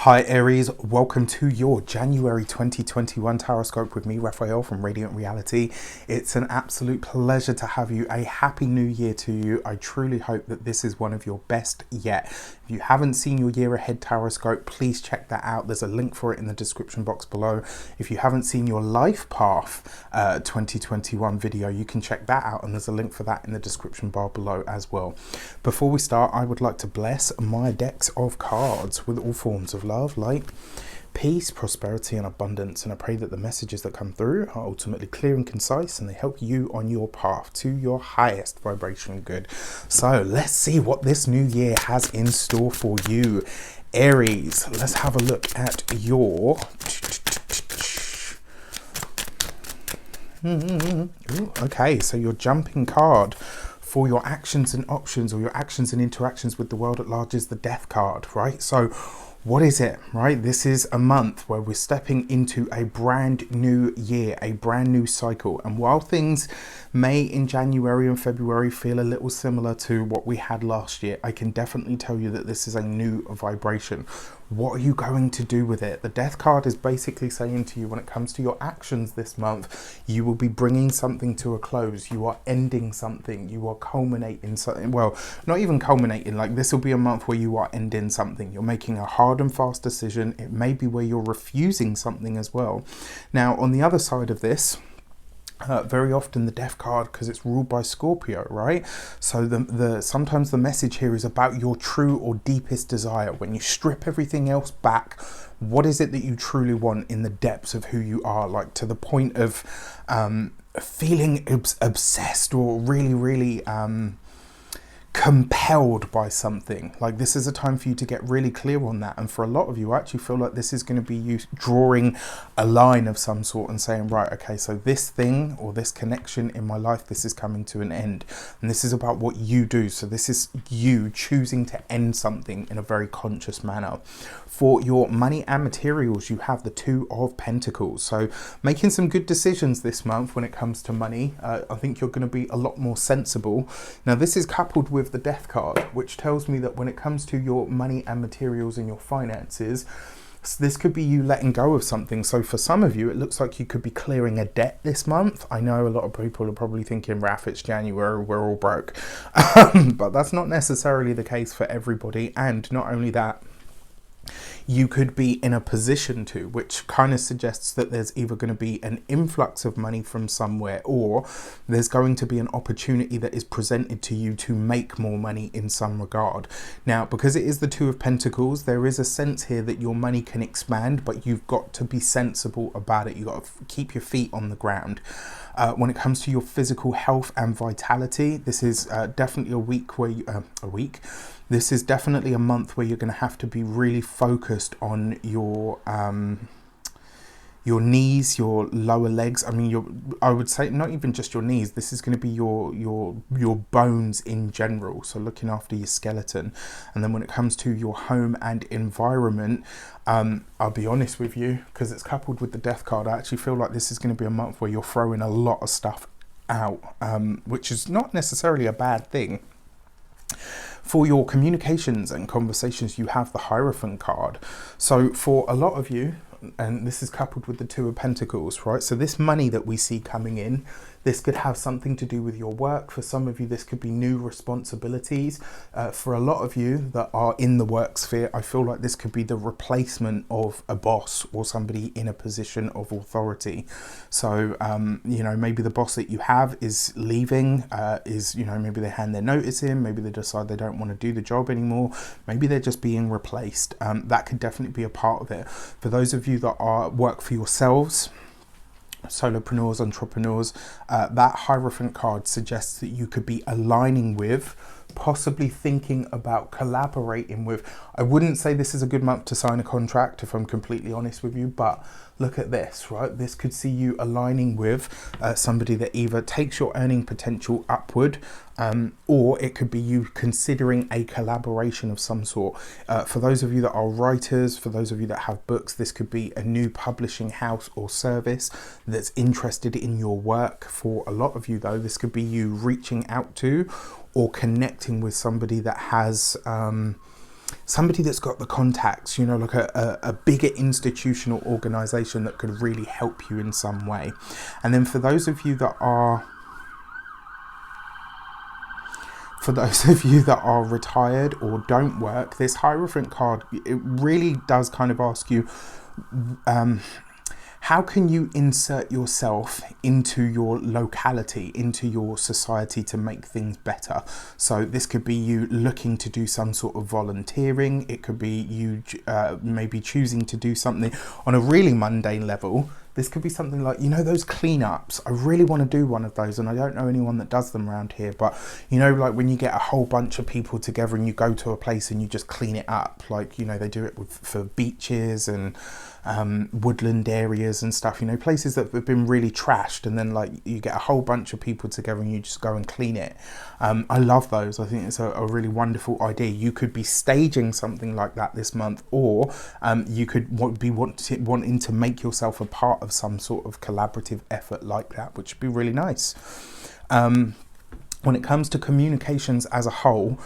Hi Aries, welcome to your January 2021 Taroscope with me, Raphael from Radiant Reality. It's an absolute pleasure to have you. A happy new year to you. I truly hope that this is one of your best yet. If you haven't seen your year ahead Taroscope, please check that out. There's a link for it in the description box below. If you haven't seen your Life Path 2021 video, you can check that out and there's a link for that in the description bar below as well. Before we start, I would like to bless my decks of cards with all forms of love, light, peace, prosperity and abundance, and I pray that the messages that come through are ultimately clear and concise and they help you on your path to your highest vibration good. So let's see what this new year has in store for you, Aries. Let's have a look at your okay, so your jumping card for your actions and options, or your actions and interactions with the world at large, is the Death card, right? So what is it, right? This is a month where we're stepping into a brand new year, a brand new cycle. And while things may in January and February feel a little similar to what we had last year, I can definitely tell you that this is a new vibration. What are you going to do with it? The Death card is basically saying to you, when it comes to your actions this month, you will be bringing something to a close. You are ending something. You are culminating something. Well, not even culminating. Like, this will be a month where you are ending something. You're making a hard and fast decision. It may be where you're refusing something as well. Now, on the other side of this, very often the Death card, because it's ruled by Scorpio, right? So sometimes the message here is about your true or deepest desire. When you strip everything else back, what is it that you truly want in the depths of who you are, like to the point of feeling obsessed or really compelled by something. Like, this is a time for you to get really clear on that, and for a lot of you, I actually feel like this is going to be you drawing a line of some sort and saying, right, okay, so this thing or this connection in my life, this is coming to an end, and this is about what you do. So this is you choosing to end something in a very conscious manner. For your money and materials, you have the Two of Pentacles, so making some good decisions this month when it comes to money. I think you're going to be a lot more sensible. Now, this is coupled with the Death card, which tells me that when it comes to your money and materials and your finances, this could be you letting go of something. So for some of you, it looks like you could be clearing a debt this month. I know a lot of people are probably thinking, Raf, it's January, we're all broke. But that's not necessarily the case for everybody. And not only that, you could be in a position to, which kind of suggests that there's either going to be an influx of money from somewhere, or there's going to be an opportunity that is presented to you to make more money in some regard. Now, because it is the Two of Pentacles, there is a sense here that your money can expand, but you've got to be sensible about it. You've got to keep your feet on the ground. When it comes to your physical health and vitality, this is definitely a week where this is definitely a month where you're going to have to be really focused on your knees, your lower legs. I mean, I would say not even just your knees. This is going to be your bones in general. So looking after your skeleton. And then when it comes to your home and environment, I'll be honest with you, because it's coupled with the Death card, I actually feel like this is going to be a month where you're throwing a lot of stuff out, which is not necessarily a bad thing. For your communications and conversations, you have the Hierophant card. So for a lot of you, and this is coupled with the Two of Pentacles, right? So this money that we see coming in, this could have something to do with your work. For some of you, this could be new responsibilities. For a lot of you that are in the work sphere, I feel like this could be the replacement of a boss or somebody in a position of authority. So, you know, maybe the boss that you have is leaving, maybe they hand their notice in, maybe they decide they don't want to do the job anymore. Maybe they're just being replaced. That could definitely be a part of it. For those of you that work for yourselves, solopreneurs, entrepreneurs, that Hierophant card suggests that you could be aligning with, possibly thinking about collaborating with. I wouldn't say this is a good month to sign a contract, if I'm completely honest with you, but look at this, right? This could see you aligning with somebody that either takes your earning potential upward, or it could be you considering a collaboration of some sort. For those of you that are writers, for those of you that have books, this could be a new publishing house or service that's interested in your work. For a lot of you though, this could be you reaching out to or connecting with somebody that has somebody that's got the contacts, you know, like a bigger institutional organization that could really help you in some way. And then for those of you that are retired or don't work, this Hierophant card, it really does kind of ask you, how can you insert yourself into your locality, into your society to make things better? So this could be you looking to do some sort of volunteering. It could be you maybe choosing to do something on a really mundane level. This could be something like, you know, those cleanups. I really want to do one of those, and I don't know anyone that does them around here. But, you know, like when you get a whole bunch of people together and you go to a place and you just clean it up. Like, you know, they do it for beaches and woodland areas and stuff, you know, places that have been really trashed, and then like you get a whole bunch of people together and you just go and clean it. I love those. I think it's a really wonderful idea. You could be staging something like that this month, or you could be wanting to make yourself a part of some sort of collaborative effort like that, which would be really nice. When it comes to communications as a whole,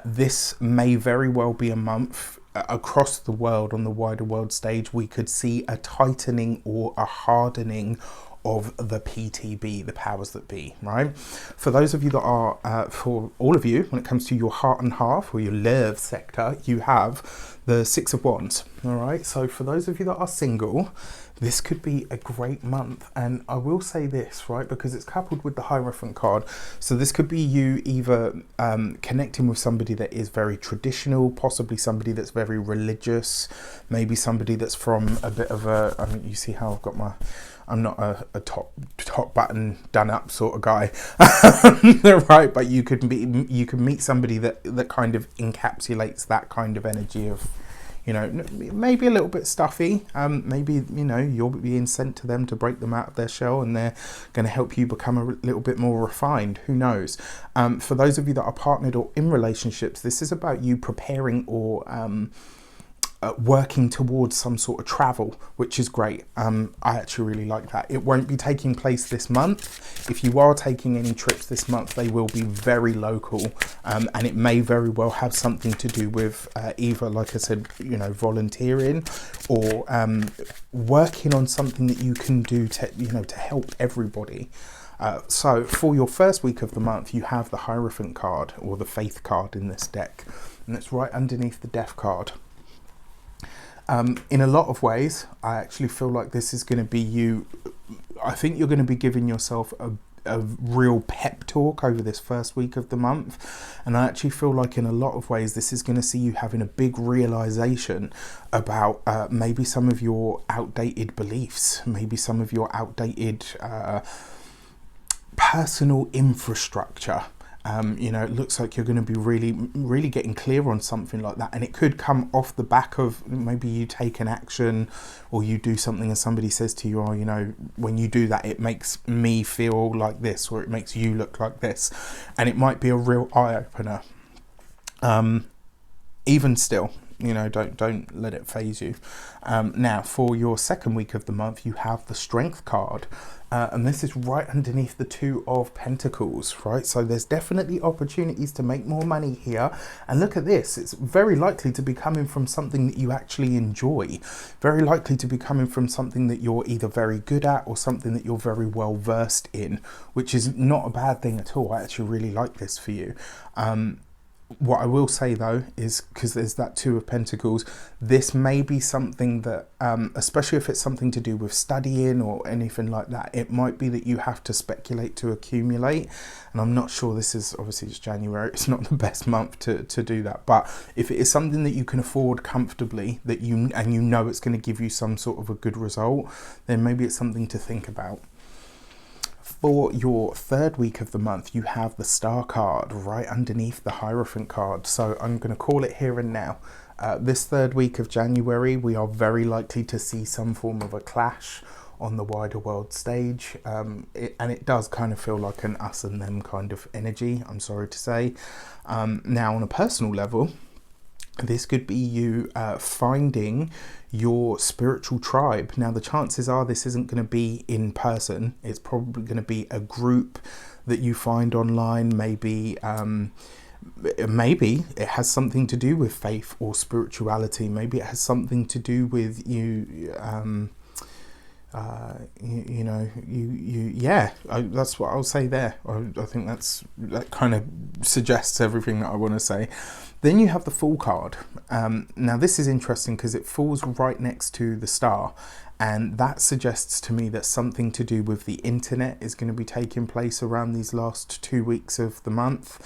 this may very well be a month across the world, on the wider world stage. We could see a tightening or a hardening of the PTB, the powers that be, right? For those of you that are, for all of you, when it comes to your heart and half or your love sector, you have the Six of Wands, all right? So for those of you that are single, this could be a great month. And I will say this, right, because it's coupled with the Hierophant card. So this could be you either connecting with somebody that is very traditional, possibly somebody that's very religious, maybe somebody that's from a bit of a, I mean, you see how I've got my, I'm not a top button done up sort of guy, right? But you could meet somebody that kind of encapsulates that kind of energy of, you know, maybe a little bit stuffy. Maybe, you know, you're being sent to them to break them out of their shell, and they're going to help you become a little bit more refined. Who knows? For those of you that are partnered or in relationships, this is about you preparing or working towards some sort of travel, which is great. I actually really like that. It won't be taking place this month. If you are taking any trips this month, they will be very local, and it may very well have something to do with either, like I said, you know, volunteering or working on something that you can do to, you know, to help everybody. So for your first week of the month, you have the Hierophant card, or the Faith card in this deck, and it's right underneath the Death card. In a lot of ways, I actually feel like this is going to be you. I think you're going to be giving yourself a real pep talk over this first week of the month. And I actually feel like in a lot of ways, this is going to see you having a big realization about maybe some of your outdated beliefs, maybe some of your outdated personal infrastructure. You know, it looks like you're going to be really getting clear on something like that, and it could come off the back of maybe you take an action or you do something and somebody says to you, oh, you know, when you do that, it makes me feel like this, or it makes you look like this, and it might be a real eye-opener. Even still, you know, don't let it phase you. Now, for your second week of the month, you have the Strength card. And this is right underneath the Two of Pentacles, right? So there's definitely opportunities to make more money here. And look at this. It's very likely to be coming from something that you actually enjoy. Very likely to be coming from something that you're either very good at or something that you're very well versed in, which is not a bad thing at all. I actually really like this for you. What I will say though is, because there's that Two of Pentacles, this may be something that, especially if it's something to do with studying or anything like that, it might be that you have to speculate to accumulate. And I'm not sure, this is obviously it's January, it's not the best month to do that. But if it is something that you can afford comfortably, that you know it's going to give you some sort of a good result, then maybe it's something to think about. For your third week of the month, you have the Star card right underneath the Hierophant card. So I'm going to call it here and now. This third week of January, we are very likely to see some form of a clash on the wider world stage. And it does kind of feel like an us and them kind of energy, I'm sorry to say. Now, on a personal level, this could be you finding your spiritual tribe. Now, the chances are this isn't going to be in person. It's probably going to be a group that you find online, maybe Maybe it has something to do with faith or spirituality. Maybe it has something to do with you. Yeah, that's what I'll say there. I think that kind of suggests everything that I want to say. Then you have the Fool card. Now this is interesting because it falls right next to the Star, and that suggests to me that something to do with the internet is going to be taking place around these last 2 weeks of the month.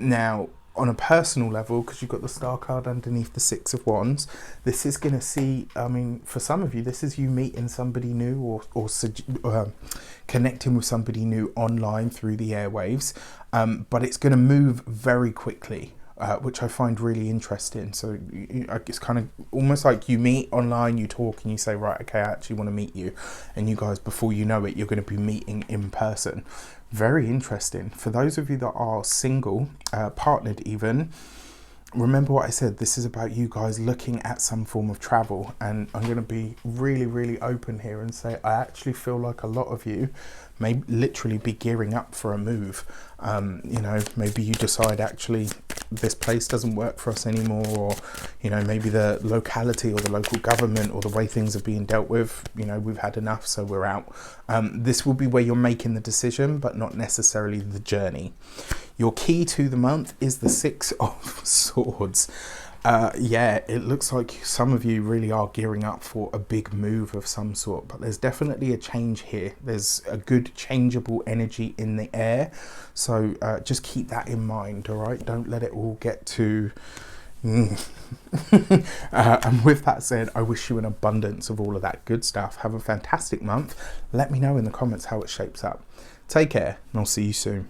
Now, on a personal level, because you've got the Star card underneath the Six of Wands, this is going to see, I mean, for some of you, this is you meeting somebody new or connecting with somebody new online through the airwaves, but it's going to move very quickly. Which I find really interesting. So it's kind of almost like you meet online, you talk and you say, right, okay, I actually want to meet you. And you guys, before you know it, you're going to be meeting in person. Very interesting. For those of you that are single, partnered even, remember what I said, this is about you guys looking at some form of travel. And I'm going to be really, really open here and say, I actually feel like a lot of you may literally be gearing up for a move. Maybe you decide actually this place doesn't work for us anymore, or maybe the locality or the local government or the way things are being dealt with, we've had enough, so we're out. This will be where you're making the decision, but not necessarily the journey. Your key to the month is the Six of Swords. It looks like some of you really are gearing up for a big move of some sort, but there's definitely a change here. There's a good changeable energy in the air, so just keep that in mind, all right? Don't let it all get too... And with that said, I wish you an abundance of all of that good stuff. Have a fantastic month. Let me know in the comments how it shapes up. Take care, and I'll see you soon.